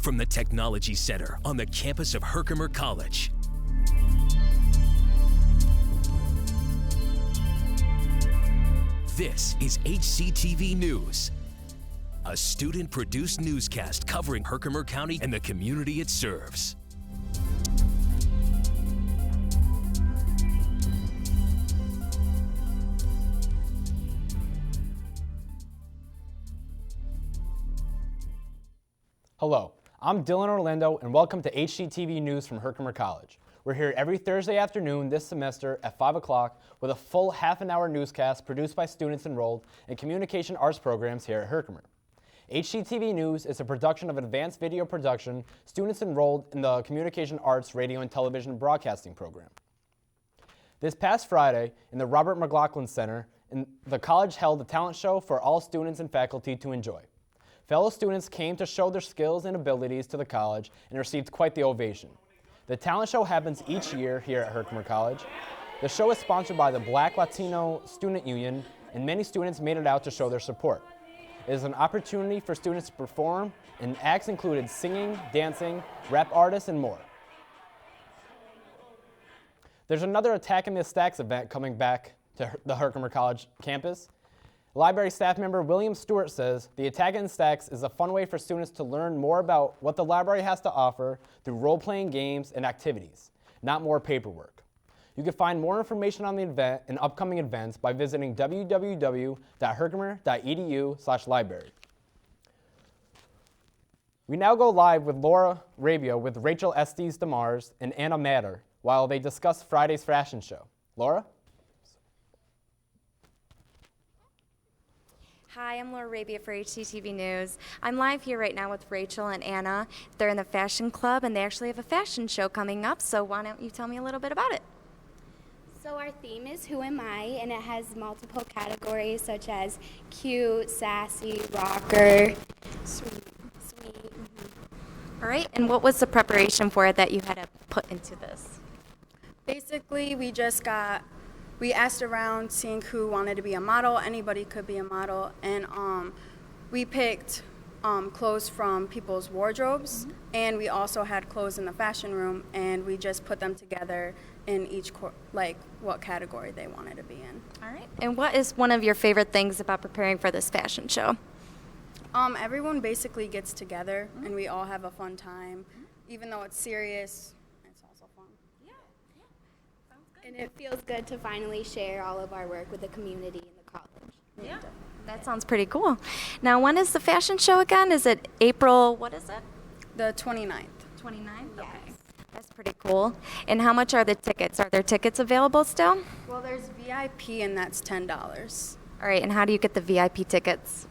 from the Technology Center on the campus of Herkimer College. This is HCTV News, a student-produced newscast covering Herkimer County and the community it serves. Hello, I'm Dylan Orlando, and welcome to HCTV News from Herkimer College. We're here every Thursday afternoon this semester at 5 o'clock with a full half-an-hour newscast produced by students enrolled in communication arts programs here at Herkimer. HCTV News is a production of advanced video production students enrolled in the communication arts radio and television broadcasting program. This past Friday, in the Robert McLaughlin Center, the college held a talent show for all students and faculty to enjoy. Fellow students came to show their skills and abilities to the college and received quite the ovation. The talent show happens each year here at Herkimer College. The show is sponsored by the Black Latino Student Union, and many students made it out to show their support. It is an opportunity for students to perform, and acts included singing, dancing, rap artists, and more. There's another Attack in the Stacks event coming back to the Herkimer College campus. Library staff member William Stewart says the Attack in the Stacks is a fun way for students to learn more about what the library has to offer through role-playing games and activities, not more paperwork. You can find more information on the event and upcoming events by visiting www.herkimer.edu/library. We now go live with Laura Rabia with Rachel Estes DeMars and Anna Matter while they discuss Friday's fashion show. Laura? Hi, I'm Laura Rabia for HCTV News. I'm live here right now with Rachel and Anna. They're in the fashion club and they actually have a fashion show coming up, so why don't you tell me a little bit about it? So our theme is Who Am I? And it has multiple categories such as cute, sassy, rocker, sweet. All right, and what was the preparation for it that you had to put into this? Basically, we asked around seeing who wanted to be a model. Anybody could be a model. And we picked clothes from people's wardrobes. And we also had clothes in the fashion room. And we just put them together in each, what category they wanted to be in. All right. And what is one of your favorite things about preparing for this fashion show? Everyone basically gets together and we all have a fun time. Even though it's serious, it's also fun. And it feels good to finally share all of our work with the community and the college. Yeah, that sounds pretty cool. Now, when is the fashion show again? Is it April, what is it? The 29th. 29th? Yes. Okay. That's pretty cool. And how much are the tickets? Are there tickets available still? Well, there's VIP and that's $10. All right, and how do you get the VIP tickets?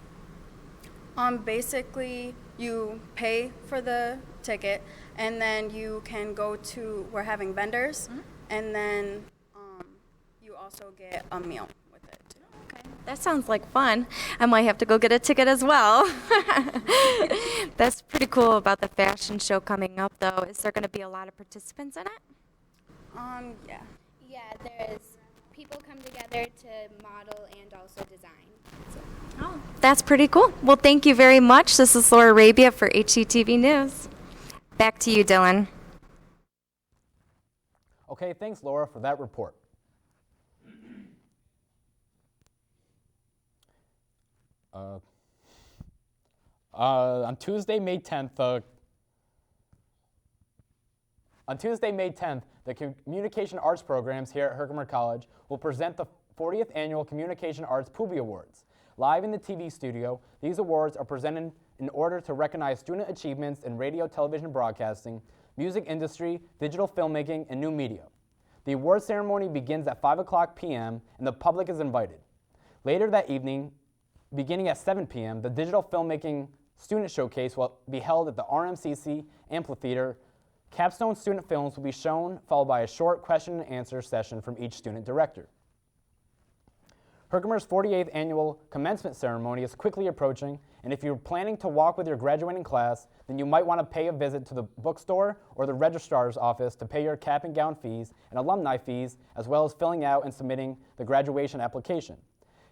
Basically, you pay for the ticket and then you can go to, we're having vendors, and then you also get a meal with it too. Okay. That sounds like fun. I might have to go get a ticket as well. That's pretty cool about the fashion show coming up, though. Is there going to be a lot of participants in it? Yeah. Yeah, there is. People come together to model and also design. So. Oh, that's pretty cool. Well, thank you very much. This is Laura Rabia for HCTV News. Back to you, Dylan. Okay, thanks, Laura, for that report. On Tuesday, May 10th, the Communication Arts programs here at Herkimer College will present the 40th Annual Communication Arts Poobie Awards. Live in the TV studio, these awards are presented in order to recognize student achievements in radio, television broadcasting, music industry, digital filmmaking, and new media. The award ceremony begins at 5 o'clock p.m. and the public is invited. Later that evening, beginning at 7 p.m., the digital filmmaking student showcase will be held at the RMCC Amphitheater. Capstone student films will be shown, followed by a short question and answer session from each student director. Herkimer's 48th annual commencement ceremony is quickly approaching, and if you're planning to walk with your graduating class, then you might want to pay a visit to the bookstore or the registrar's office to pay your cap and gown fees and alumni fees, as well as filling out and submitting the graduation application.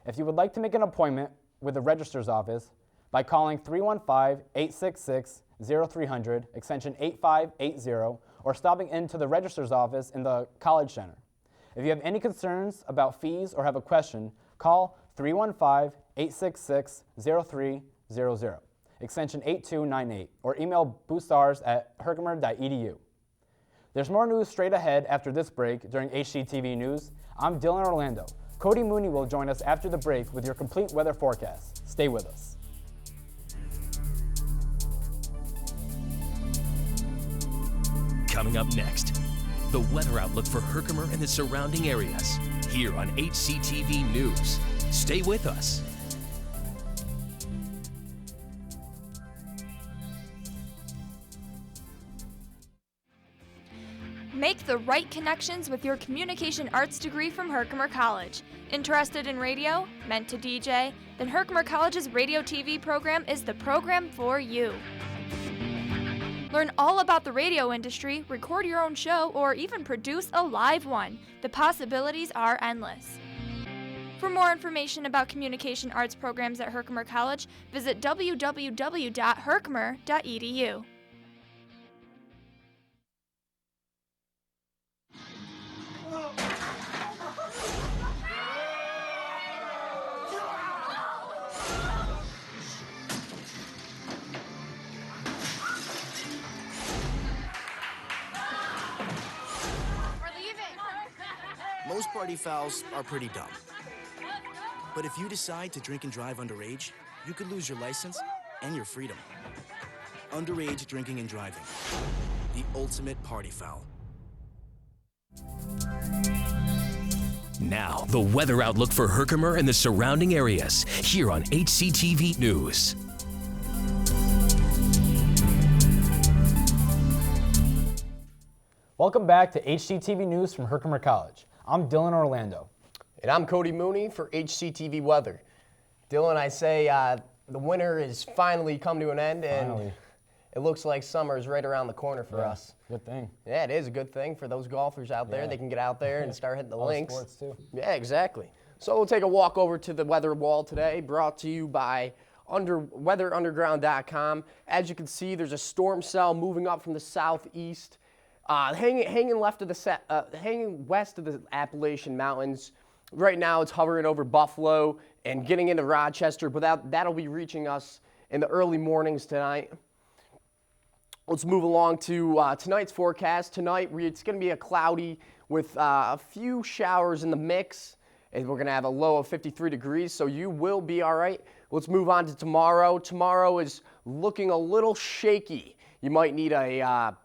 If you would like to make an appointment with the registrar's office, by calling 315-866 0300, extension 8580, or stopping into the registrar's office in the College Center. If you have any concerns about fees or have a question, call 315-866-0300, extension 8298, or email boostars@herkimer.edu. There's more news straight ahead after this break during HCTV News. I'm Dylan Orlando. Cody Mooney will join us after the break with your complete weather forecast. Stay with us. Coming up next, the weather outlook for Herkimer and the surrounding areas, here on HCTV News. Stay with us. Make the right connections with your communication arts degree from Herkimer College. Interested in radio? Meant to DJ? Then Herkimer College's radio TV program is the program for you. Learn all about the radio industry, record your own show, or even produce a live one. The possibilities are endless. For more information about communication arts programs at Herkimer College, visit www.herkimer.edu. Most party fouls are pretty dumb. But if you decide to drink and drive underage, you could lose your license and your freedom. Underage drinking and driving. The ultimate party foul. Now, the weather outlook for Herkimer and the surrounding areas, here on HCTV News. Welcome back to HCTV News from Herkimer College. I'm Dylan Orlando. And I'm Cody Mooney for HCTV Weather. Dylan, I say the winter has finally come to an end, and it looks like summer is right around the corner for us. Good thing. Yeah, it is a good thing for those golfers out there. They can get out there and start hitting the links. Sports too. Yeah, exactly. So we'll take a walk over to the weather wall today, brought to you by weatherunderground.com. As you can see, there's a storm cell moving up from the southeast. Hanging west of the Appalachian Mountains. Right now it's hovering over Buffalo and getting into Rochester, but that'll be reaching us in the early mornings tonight. Let's move along to tonight's forecast. Tonight it's going to be a cloudy with a few showers in the mix, and we're going to have a low of 53 degrees, so you will be all right. Let's move on to tomorrow. Tomorrow is looking a little shaky. You might need an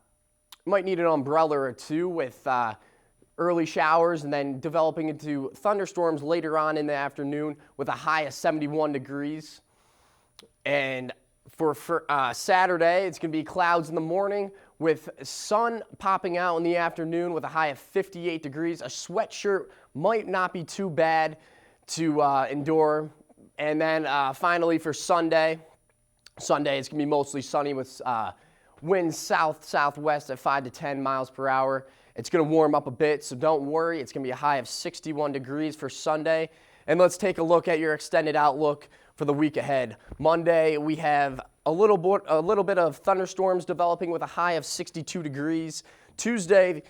umbrella or two with early showers and then developing into thunderstorms later on in the afternoon with a high of 71 degrees. And for Saturday, it's going to be clouds in the morning with sun popping out in the afternoon with a high of 58 degrees. A sweatshirt might not be too bad to endure. And then finally for Sunday it's going to be mostly sunny with winds south-southwest at 5 to 10 miles per hour. It's going to warm up a bit, so don't worry. It's going to be a high of 61 degrees for Sunday. And let's take a look at your extended outlook for the week ahead. Monday, we have a little bit of thunderstorms developing with a high of 62 degrees. Tuesday,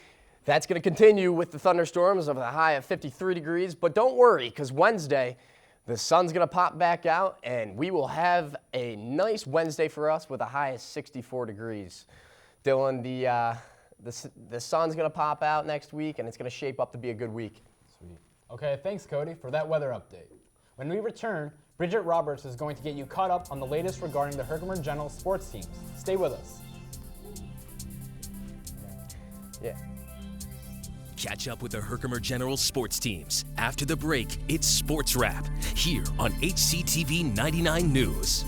that's going to continue with the thunderstorms of a high of 53 degrees. But don't worry, because Wednesday, the sun's going to pop back out, and we will have a nice Wednesday for us with a high of 64 degrees. Dylan, the sun's going to pop out next week, and it's going to shape up to be a good week. Sweet. Okay, thanks, Cody, for that weather update. When we return, Bridget Roberts is going to get you caught up on the latest regarding the Herkimer General sports teams. Stay with us. Yeah. Catch up with the Herkimer General sports teams. After the break, it's Sports Wrap, here on HCTV 99 News.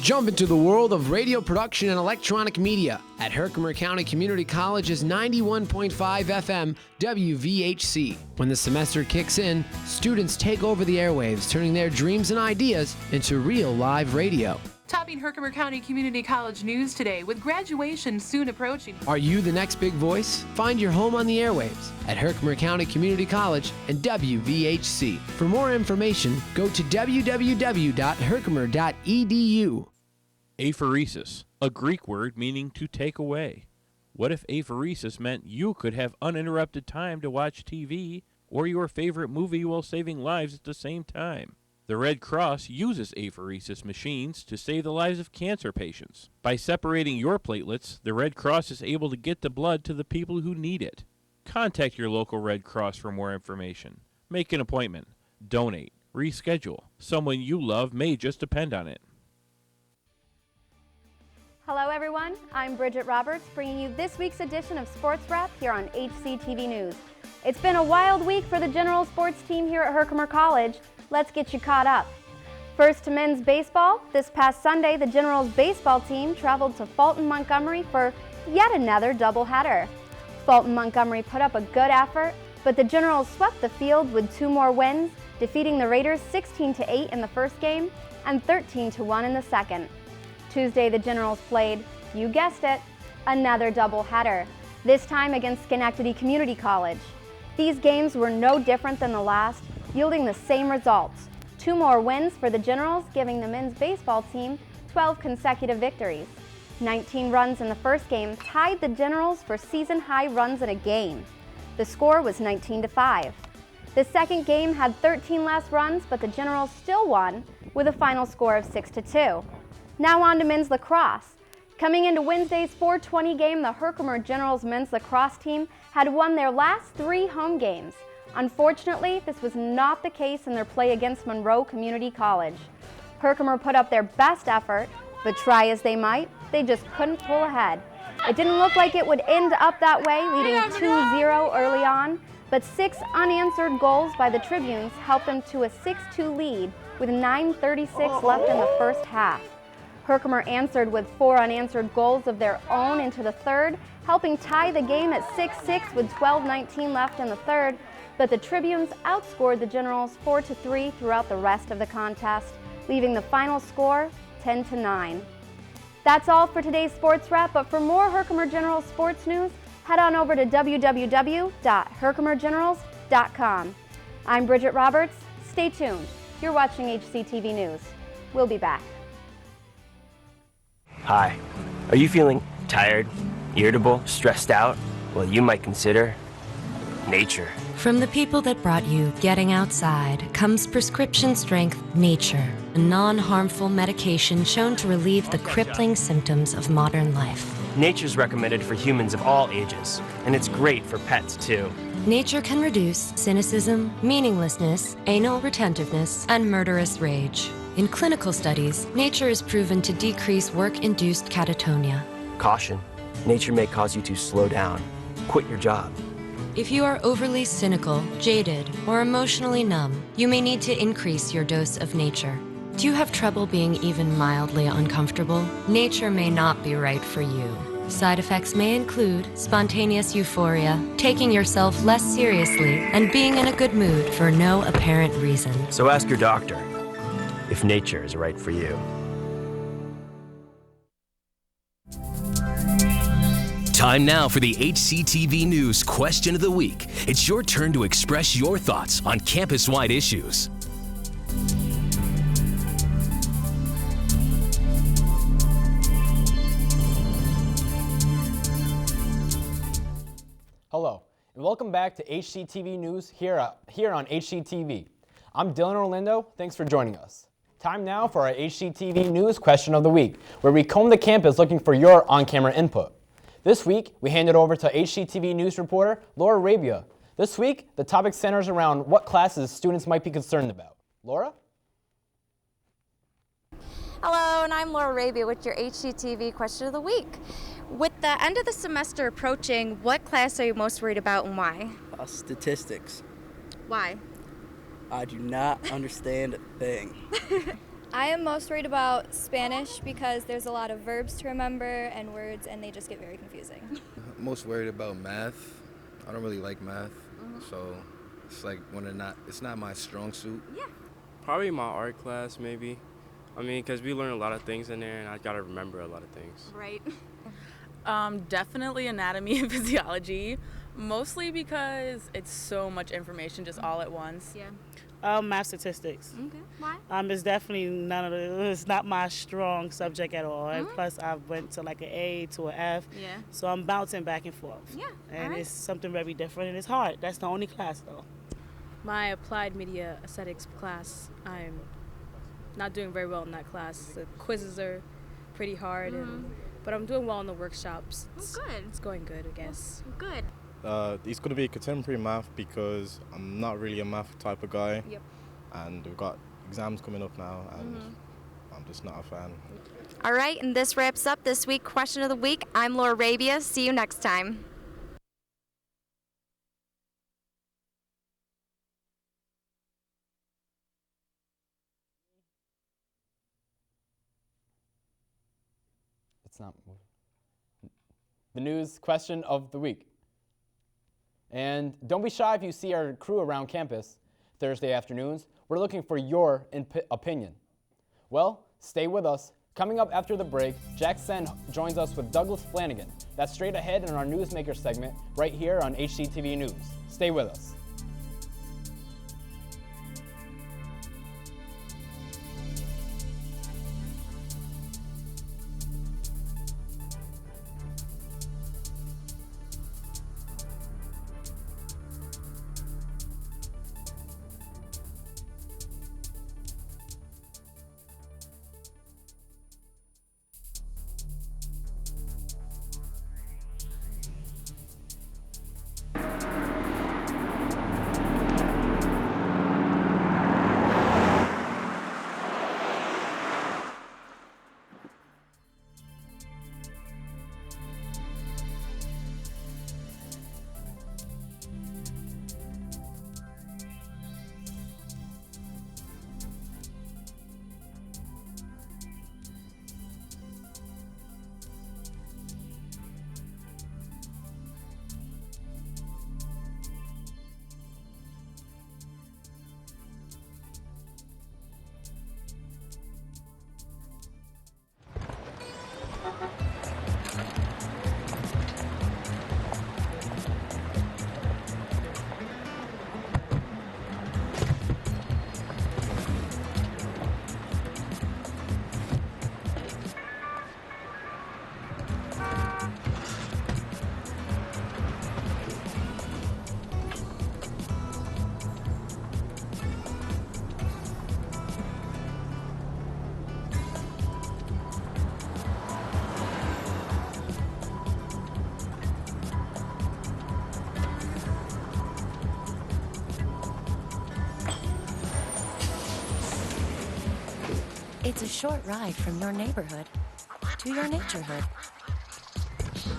Jump into the world of radio production and electronic media at Herkimer County Community College's 91.5 FM WVHC. When the semester kicks in, students take over the airwaves, turning their dreams and ideas into real live radio. Topping Herkimer County Community College news today with graduation soon approaching. Are you the next big voice? Find your home on the airwaves at Herkimer County Community College and WVHC. For more information, go to www.herkimer.edu. Aphoresis, a Greek word meaning to take away. What if aphoresis meant you could have uninterrupted time to watch TV or your favorite movie while saving lives at the same time? The Red Cross uses aphoresis machines to save the lives of cancer patients. By separating your platelets, the Red Cross is able to get the blood to the people who need it. Contact your local Red Cross for more information. Make an appointment. Donate. Reschedule. Someone you love may just depend on it. Hello everyone, I'm Bridget Roberts bringing you this week's edition of Sports Wrap here on HCTV News. It's been a wild week for the general sports team here at Herkimer College. Let's get you caught up. First to men's baseball, this past Sunday the Generals baseball team traveled to Fulton, Montgomery for yet another doubleheader. Fulton Montgomery put up a good effort, but the Generals swept the field with 2 more wins, defeating the Raiders 16-8 in the first game and 13-1 in the second. Tuesday, the Generals played, you guessed it, another doubleheader, this time against Schenectady Community College. These games were no different than the last, yielding the same results. 2 more wins for the Generals, giving the men's baseball team 12 consecutive victories. 19 runs in the first game tied the Generals for season-high runs in a game. The score was 19-5. The second game had 13 less runs, but the Generals still won with a final score of 6-2. Now on to men's lacrosse. Coming into Wednesday's 4:20 game, the Herkimer Generals men's lacrosse team had won their last 3 home games. Unfortunately, this was not the case in their play against Monroe Community College. Herkimer put up their best effort, but try as they might, they just couldn't pull ahead. It didn't look like it would end up that way, leading 2-0 early on, but 6 unanswered goals by the Tribunes helped them to a 6-2 lead with 9:36 left in the first half. Herkimer answered with 4 unanswered goals of their own into the third, helping tie the game at 6-6 with 12:19 left in the third, but the Tribunes outscored the Generals 4-3 throughout the rest of the contest, leaving the final score 10-9. That's all for today's Sports Wrap, but for more Herkimer Generals sports news, head on over to www.herkimergenerals.com. I'm Bridget Roberts. Stay tuned. You're watching HCTV News. We'll be back. Hi. Are you feeling tired, irritable, stressed out? Well, you might consider nature. From the people that brought you Getting Outside comes prescription strength Nature, a non-harmful medication shown to relieve the crippling symptoms of modern life. Nature's recommended for humans of all ages, and it's great for pets too. Nature can reduce cynicism, meaninglessness, anal retentiveness, and murderous rage. In clinical studies, Nature is proven to decrease work-induced catatonia. Caution. Nature may cause you to slow down, quit your job. If you are overly cynical, jaded, or emotionally numb, you may need to increase your dose of Nature. Do you have trouble being even mildly uncomfortable? Nature may not be right for you. Side effects may include spontaneous euphoria, taking yourself less seriously, and being in a good mood for no apparent reason. So ask your doctor if nature is right for you. Time now for the HCTV News Question of the Week. It's your turn to express your thoughts on campus-wide issues. Hello, and welcome back to HCTV News here on HCTV. I'm Dylan Orlando. Thanks for joining us. Time now for our HCTV News Question of the Week, where we comb the campus looking for your on-camera input. This week, we hand it over to HCTV News reporter Laura Rabia. This week, the topic centers around what classes students might be concerned about. Laura? Hello, and I'm Laura Rabia with your HCTV Question of the Week. With the end of the semester approaching, what class are you most worried about and why? Statistics. Why? I do not understand a thing. I am most worried about Spanish because there's a lot of verbs to remember and words, and they just get very confusing. I'm most worried about math. I don't really like math, so it's like it's not my strong suit. Yeah. Probably my art class, maybe. I mean, because we learn a lot of things in there, and I gotta remember a lot of things. Right. Definitely anatomy and physiology, mostly because it's so much information just all at once. Yeah. Math statistics. Okay, why? It's definitely it's not my strong subject at all. And plus, I went to like an A to an F. Yeah. So I'm bouncing back and forth. Yeah, And alright. it's something very different, and it's hard. That's the only class, though. My applied media aesthetics class, I'm not doing very well in that class. The quizzes are pretty hard, but I'm doing well in the workshops. Good. It's going good, I guess. Good. It's going to be contemporary math because I'm not really a math type of guy. Yep. And we've got exams coming up now, and I'm just not a fan. All right, and this wraps up this week's Question of the Week. I'm Laura Arabia. See you next time. It's not moving. The news question of the week. And don't be shy if you see our crew around campus Thursday afternoons. We're looking for your opinion. Well, stay with us. Coming up after the break, Jack Sen joins us with Douglas Flanagan. That's straight ahead in our Newsmaker segment right here on HCTV News. Stay with us. It's a short ride from your neighborhood to your naturehood.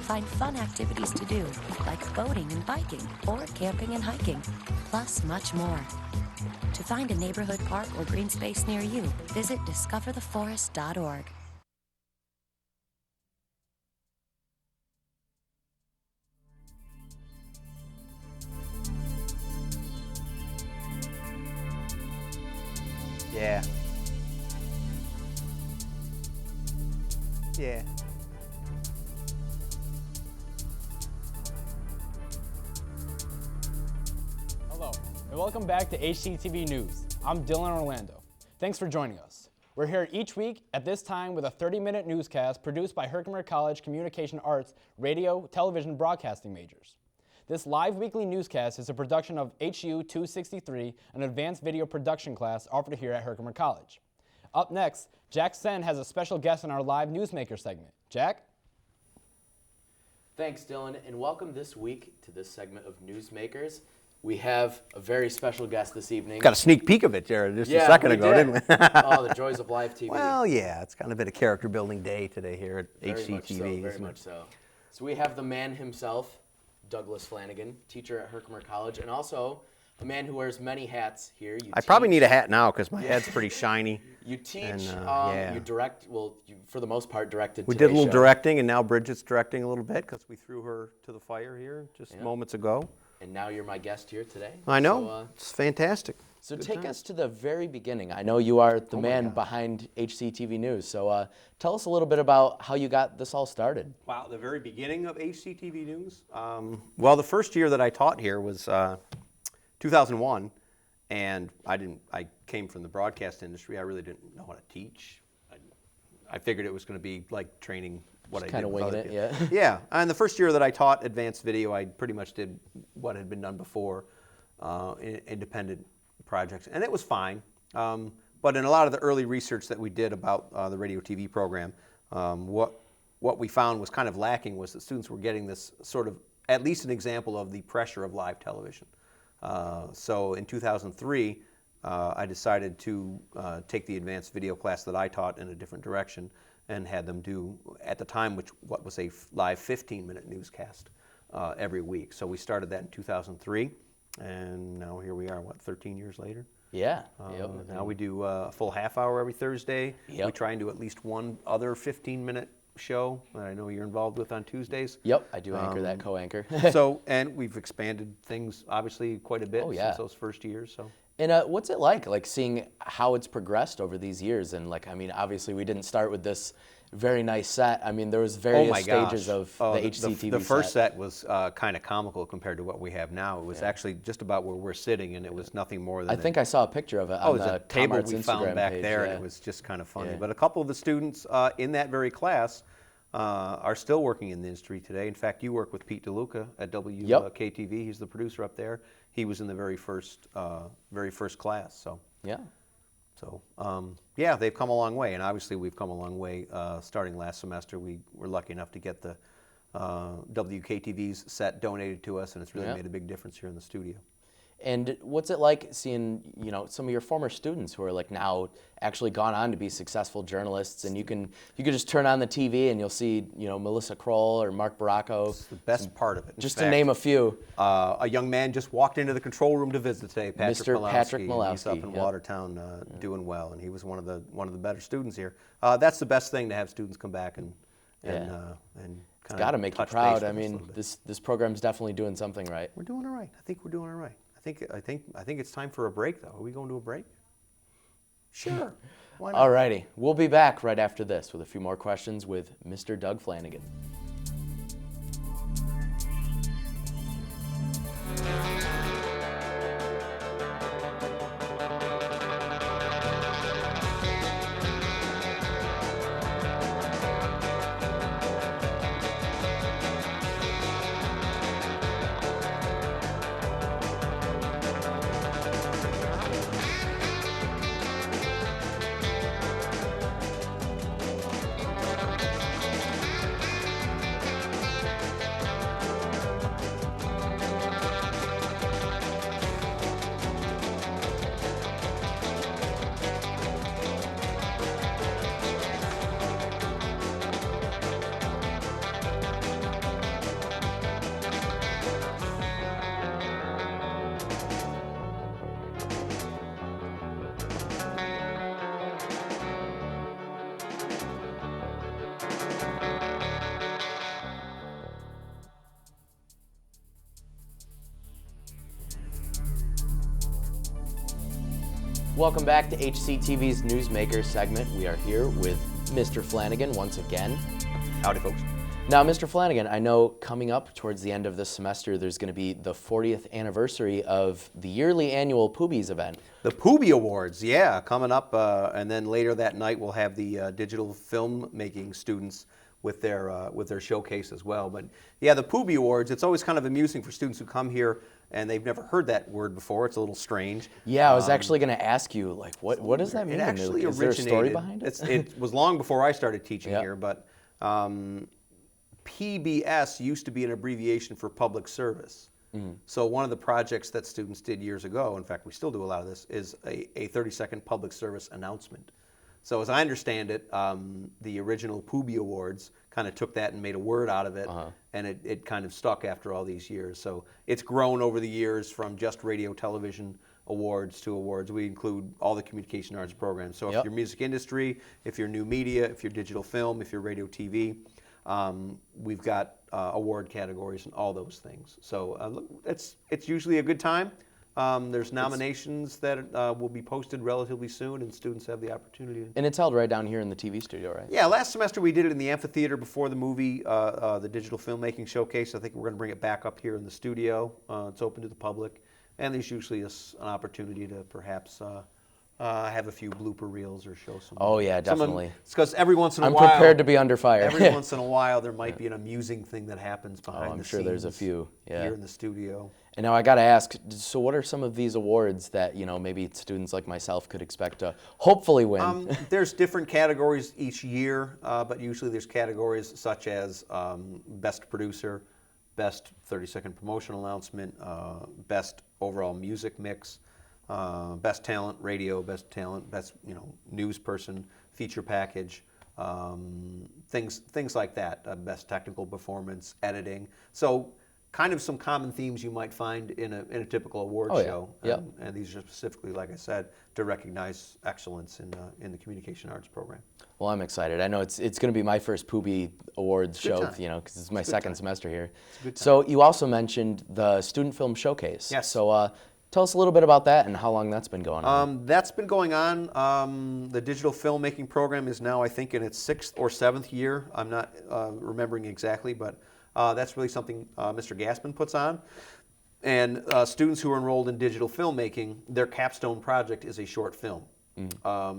Find fun activities to do, like boating and biking, or camping and hiking, plus much more. To find a neighborhood park or green space near you, visit discovertheforest.org. Yeah. Yeah. Hello, and welcome back to HCTV News. I'm Dylan Orlando. Thanks for joining us. We're here each week at this time with a 30-minute newscast produced by Herkimer College Communication Arts radio, television broadcasting majors. This live weekly newscast is a production of HU 263, an advanced video production class offered here at Herkimer College. Up next, Jack Sen has a special guest in our live Newsmaker segment. Jack? Thanks, Dylan, and welcome this week to this segment of Newsmakers. We have a very special guest this evening. Got a sneak peek of it, Jared, just a second ago, didn't we? Oh, the joys of live TV. Well, yeah, it's kind of been a character building day today here at Very HCTV. much so, very much so. So we have the man himself, Douglas Flanagan, teacher at Herkimer College, and also a man who wears many hats here. I probably need a hat now because my head's pretty shiny. You teach, and, you direct, well, you, for the most part, directed We did a little show. directing, and now Bridget's directing a little bit because we threw her to the fire here just moments ago. And now you're my guest here today. I know. So, it's fantastic. So Good take time. us to the very beginning. I know you are the Oh my man gosh. behind HCTV News. So tell us a little bit about how you got this all started. Wow, the very beginning of HCTV News? Well, the first year that I taught here was 2001, And I came from the broadcast industry. I really didn't know how to teach. I figured it was going to be like training what I did. Kind of winging it, yeah. Yeah, and the first year that I taught advanced video, I pretty much did what had been done before, independent projects, and it was fine. But in a lot of the early research that we did about the radio TV program, what we found was kind of lacking was that students were getting this sort of, at least an example of the pressure of live television. So in 2003, I decided to take the advanced video class that I taught in a different direction and had them do, at the time, what was a live 15-minute newscast every week. So we started that in 2003, and now here we are, 13 years later? Yeah. Now we do a full half hour every Thursday. Yep. We try and do at least one other 15-minute show that I know you're involved with on Tuesdays. Yep, I do anchor that, co-anchor. And we've expanded things obviously quite a bit since those first years. So. And what's it like seeing how it's progressed over these years? And obviously we didn't start with this very nice set. I mean, there was various stages of the HCTV The first set was kind of comical compared to what we have now. It was actually just about where we're sitting, and it was nothing more than. I think I saw a picture of it on the a table we Instagram found back page, there, and it was just kind of funny. But a couple of the students in that very class are still working in the industry today. In fact, you work with Pete DeLuca at WKTV. He's the producer up there. He was in the very first class. So yeah. So they've come a long way, and obviously we've come a long way. Starting last semester, we were lucky enough to get the WKTV's set donated to us, and it's really made a big difference here in the studio. And what's it like seeing, some of your former students who are now actually gone on to be successful journalists, and you can just turn on the TV and you'll see, Melissa Kroll or Mark Baracco. It's the best part of it. Just to name a few. A young man just walked into the control room to visit today, Mr. Patrick Malowski. He's up in Watertown doing well, and he was one of the better students here. That's the best thing, to have students come back and it's got to make you proud. I mean, this program's definitely doing something right. We're doing all right. I think we're doing all right. I think it's time for a break, though. Are we going to a break? Sure. Why not? All righty. We'll be back right after this with a few more questions with Mr. Doug Flanagan. Welcome back to HCTV's Newsmakers segment. We are here with Mr. Flanagan once again. Howdy, folks. Now, Mr. Flanagan, I know coming up towards the end of this semester, there's going to be the 40th anniversary of the yearly annual Poobies event. The Poobie Awards, coming up, and then later that night we'll have the digital filmmaking students with their showcase as well. But the Poobie Awards, it's always kind of amusing for students who come here and they've never heard that word before. It's a little strange. Yeah, I was actually going to ask you, what does that mean? It actually Is there a story behind it? It was long before I started teaching here, but PBS used to be an abbreviation for public service. So one of the projects that students did years ago, in fact we still do a lot of this, is a 30-second public service announcement. So as I understand it, the original Poobie Awards kind of took that and made a word out of it, and it kind of stuck after all these years. So it's grown over the years from just radio, television awards to awards. We include all the communication arts programs. So if you're music industry, if you're new media, if you're digital film, if you're radio, TV, we've got award categories and all those things. So it's usually a good time. There's nominations that will be posted relatively soon, and students have the opportunity. And it's held right down here in the TV studio, right? Yeah, last semester we did it in the amphitheater before the movie, the digital filmmaking showcase. I think we're going to bring it back up here in the studio. It's open to the public. And there's usually an opportunity to perhaps have a few blooper reels or show some. Oh yeah, definitely. It's because every once in a while. I'm prepared to be under fire. Every once in a while, there might be an amusing thing that happens behind I'm the sure scenes. there's a few. Yeah. Here in the studio. And now I got to ask, so what are some of these awards that, maybe students like myself could expect to hopefully win? There's different categories each year, but usually there's categories such as Best Producer, Best 30-second promotional announcement, Best Overall Music Mix, Best Talent Radio, Best Talent, Best News Person, Feature Package, things like that, Best Technical Performance, Editing. So kind of some common themes you might find in a typical award show. Yeah. And these are specifically, like I said, to recognize excellence in the communication arts program. Well, I'm excited. I know it's going to be my first PUBI Awards show, because it's my second semester here. So you also mentioned the Student Film Showcase. Yes. So tell us a little bit about that and how long that's been going on. That's been going on. The digital filmmaking program is now, I think, in its 6th or 7th year. I'm not remembering exactly, but that's really something Mr. Gaspin puts on. And students who are enrolled in digital filmmaking, their capstone project is a short film.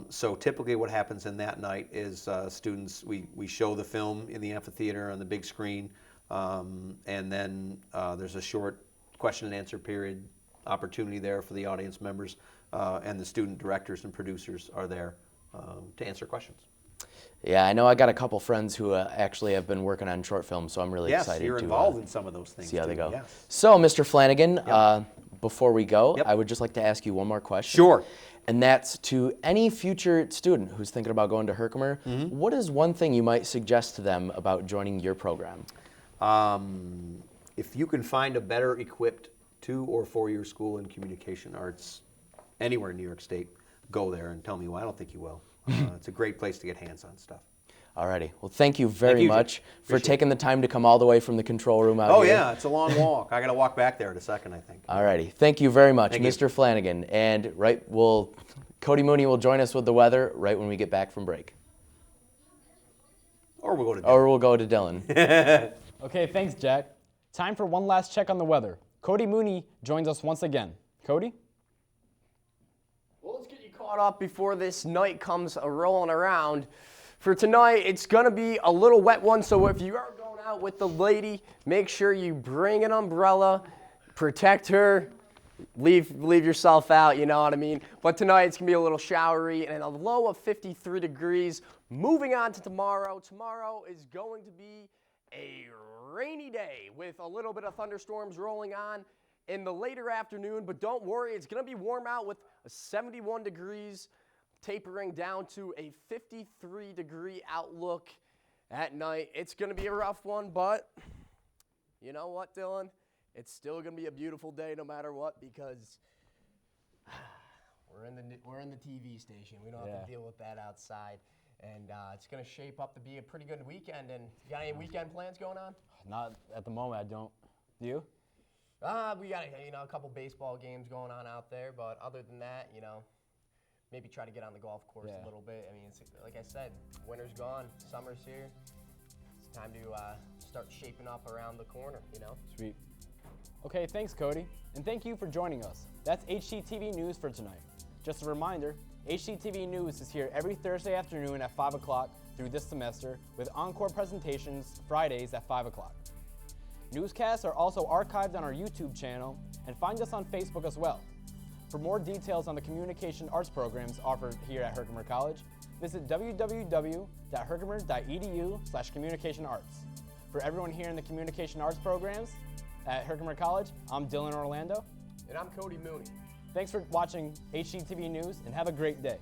So typically what happens in that night is students, we show the film in the amphitheater on the big screen, and then there's a short question and answer period opportunity there for the audience members, and the student directors and producers are there to answer questions. Yeah, I know I got a couple friends who actually have been working on short films, so I'm really excited you're to involved in some of those things see how they go. Yes. So, Mr. Flanagan, before we go, I would just like to ask you one more question. Sure. And that's to any future student who's thinking about going to Herkimer, what is one thing you might suggest to them about joining your program? If you can find a better equipped 2- or 4-year school in communication arts anywhere in New York State, go there and tell me why. I don't think you will. It's a great place to get hands-on stuff. Alrighty. Well, thank you very much for taking the time to come all the way from the control room out here. Oh yeah, it's a long walk. I got to walk back there in a second, I think. Alrighty. Thank you very much, Thank Mr. Flanagan. And Cody Mooney will join us with the weather right when we get back from break. Or we'll go to Dylan. Or we'll go to Dylan. Okay, thanks, Jack. Time for one last check on the weather. Cody Mooney joins us once again. Cody? Well, let's get you caught up before this night comes rolling around. For tonight, it's going to be a little wet one, so if you are going out with the lady, make sure you bring an umbrella, protect her, leave yourself out, you know what I mean? But tonight, it's going to be a little showery and a low of 53 degrees. Moving on to tomorrow. Tomorrow is going to be a rainy day with a little bit of thunderstorms rolling on in the later afternoon, but don't worry, it's going to be warm out with 71 degrees, tapering down to a 53-degree outlook at night. It's going to be a rough one, but you know what, Dylan? It's still going to be a beautiful day no matter what, because we're in the TV station. We don't have to deal with that outside. And it's going to shape up to be a pretty good weekend. And you got any weekend plans going on? Not at the moment, I don't. Do you? We got a couple baseball games going on out there, but other than that, maybe try to get on the golf course a little bit. I mean, it's, like I said, winter's gone, summer's here. It's time to start shaping up around the corner, Sweet. Okay, thanks, Cody. And thank you for joining us. That's HCTV News for tonight. Just a reminder, HCTV News is here every Thursday afternoon at 5 o'clock through this semester, with encore presentations Fridays at 5 o'clock. Newscasts are also archived on our YouTube channel, and find us on Facebook as well. For more details on the communication arts programs offered here at Herkimer College, visit www.herkimer.edu/communicationarts. For everyone here in the communication arts programs at Herkimer College, I'm Dylan Orlando. And I'm Cody Mooney. Thanks for watching HCTV News, and have a great day.